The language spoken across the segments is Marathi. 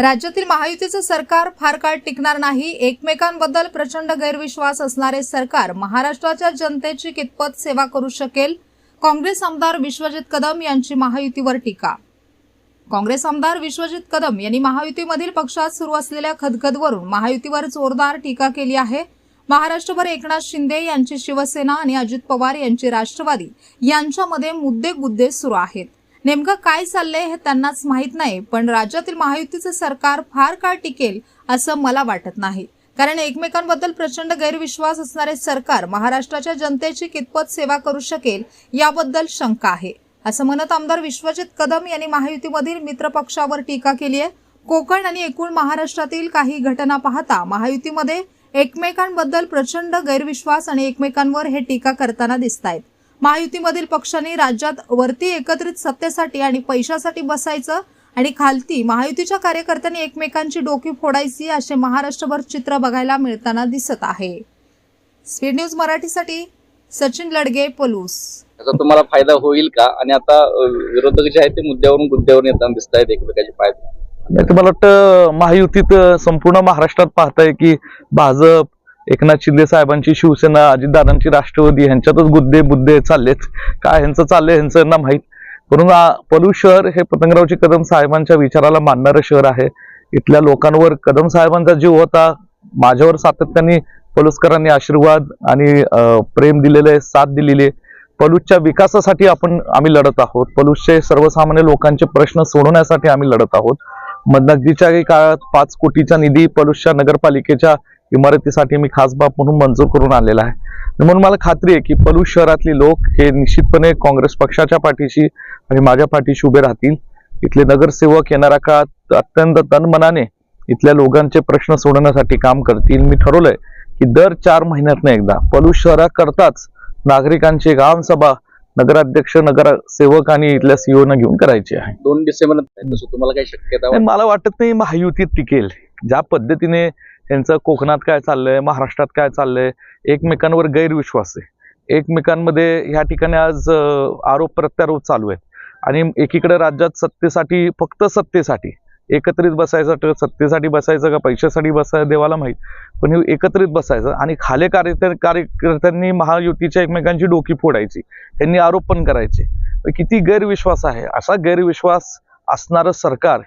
राज्यातील महायुतीचं सरकार फार काळ टिकणार नाही. एकमेकांबद्दल प्रचंड गैरविश्वास असणारे सरकार महाराष्ट्राच्या जनतेची कितपत सेवा करू शकेल? काँग्रेस आमदार विश्वजित कदम यांची महायुतीवर टीका. काँग्रेस आमदार विश्वजित कदम यांनी महायुतीमधील पक्षात सुरू असलेल्या खदखदवरून महायुतीवर जोरदार टीका केली आहे. महाराष्ट्रभर एकनाथ शिंदे यांची शिवसेना आणि अजित पवार यांची राष्ट्रवादी यांच्यामध्ये मुद्दे सुरू आहेत. नेमकं काय चाललंय हे त्यांनाच माहित नाही, पण राज्यातील महायुतीचं सरकार फार काळ टिकेल असं मला वाटत नाही. कारण एकमेकांबद्दल प्रचंड गैरविश्वास असणारे सरकार महाराष्ट्राच्या जनतेची कितपत सेवा करू शकेल याबद्दल शंका आहे, असं म्हणत आमदार विश्वजित कदम यांनी महायुतीमधील मित्रपक्षावर टीका केली आहे. कोकण आणि एकूण महाराष्ट्रातील काही घटना पाहता महायुतीमध्ये एकमेकांबद्दल प्रचंड गैरविश्वास आणि एकमेकांवर हे टीका करताना दिसतायत. महायुतीमधील पक्षांनी राज्यात वरती एकत्रित सत्तेसाठी आणि पैशासाठी बसायचं आणि खालती महायुतीच्या कार्यकर्त्यांनी एकमेकांची डोकी फोडायची असे महाराष्ट्रभर चित्र बघायला मिळताना दिसत आहे. स्पीड न्यूज मराठीसाठी सचिन लडगे, पलूस. त्याचा तुम्हाला फायदा होईल का? आणि आता विरोधक जे आहेत ते मुद्द्यावरून येताना दिसत आहेत एकमेकांचे फायदे. मला वाटतं महायुतीत संपूर्ण महाराष्ट्रात पाहताय की भाजप, एकनाथ शिंदे साहेबांची शिवसेना, अजितदादांची राष्ट्रवादी ह्यांच्यातच मुद्दे चाललेत. काय ह्यांचं चाललंय ह्यांचं ना माहीत. म्हणून पलूस शहर हे पतंगरावजी कदम साहेबांच्या विचाराला मानणारं शहर आहे. इथल्या लोकांवर कदम साहेबांचा जीव होता. माझ्यावर सातत्याने पलूसकरांनी आशीर्वाद आणि प्रेम दिलेले, साथ दिलेली. पलूसच्या विकासासाठी आम्ही लढत आहोत. पलूसचे सर्वसामान्य लोकांचे प्रश्न सोडवण्यासाठी आम्ही लढत आहोत. नगदीच्या काळात 5 कोटीचा निधी पलूसच्या नगरपालिकेच्या इमारतीसाठी मी खास बाब म्हणून मंजूर करून आलेला आहे. म्हणून मला खात्री आहे की पलूस शहरातली लोक हे निश्चितपणे काँग्रेस पक्षाच्या पाठीशी आणि माझ्या पाठीशी उभे राहतील. इथले नगरसेवक येणाऱ्या काळात अत्यंत तनमनाने इथल्या लोकांचे प्रश्न सोडवण्यासाठी काम करतील. मी ठरवलंय की दर 4 महिन्यातनं एकदा पलूस शहराकरताच नागरिकांची ग्रामसभा नगराध्यक्ष, नगरसेवक आणि इथल्या सीओ न घेऊन करायची आहे. 2 डिसेंबर तुम्हाला काही शक्यता? मला वाटत नाही महायुतीत टिकेल. ज्या पद्धतीने त्यांचं कोकणात काय चाललंय, महाराष्ट्रात काय चाललंय, एकमेकांवर गैरविश्वास आहे. एकमेकांमध्ये ह्या ठिकाणी आज आरोप प्रत्यारोप चालू आहेत. आणि एकीकडे राज्यात सत्तेसाठी, फक्त सत्तेसाठी एकत्रित बसायचं, सत्तेसाठी बसायचं का पैशासाठी बसायचं देवाला माहीत, पण हे एकत्रित बसायचं आणि खाले कार्यकर्त्यांनी महायुतीच्या एकमेकांची डोकी फोडायची, त्यांनी आरोप पण करायचे. किती गैरविश्वास आहे. असा गैरविश्वास असणारं सरकार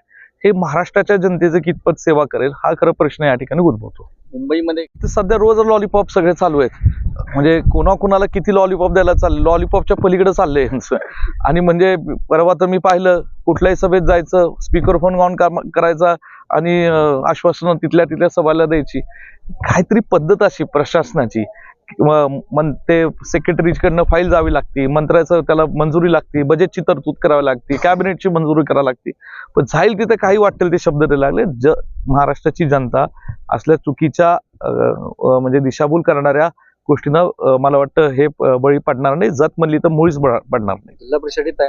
हे महाराष्ट्राच्या जनतेचं कितपत सेवा करेल हा खरं प्रश्न या ठिकाणी उद्भवतो. मुंबईमध्ये सध्या रोज लॉलीपॉप सगळे चालू आहेत. म्हणजे कोणाला किती लॉलीपॉप द्यायला चालले, लॉलीपॉपच्या पलीकडे चाललंय यांचं. आणि म्हणजे परवा तर मी पाहिलं, कुठल्याही सभेत जायचं, स्पीकर फोन ऑन करायचा आणि आश्वासनं तिथल्या सभाला द्यायची. काहीतरी पद्धत अशी प्रशासनाची. ते सेक्रेटरीकडनं फाईल जावी लागते, मंत्र्याचं त्याला मंजुरी लागते, बजेटची तरतूद करावी लागते, कॅबिनेटची मंजुरी करावी लागते. पण जाईल तिथे काही वाटेल ते शब्द द्यायला लागले. महाराष्ट्राची जनता असल्या चुकीच्या म्हणजे दिशाभूल करणाऱ्या गोष्टीनं मला वाटतं हे बळी पडणार नाही. जत म्हणली तर मुळीच पडणार नाही. जिल्हा परिषदेत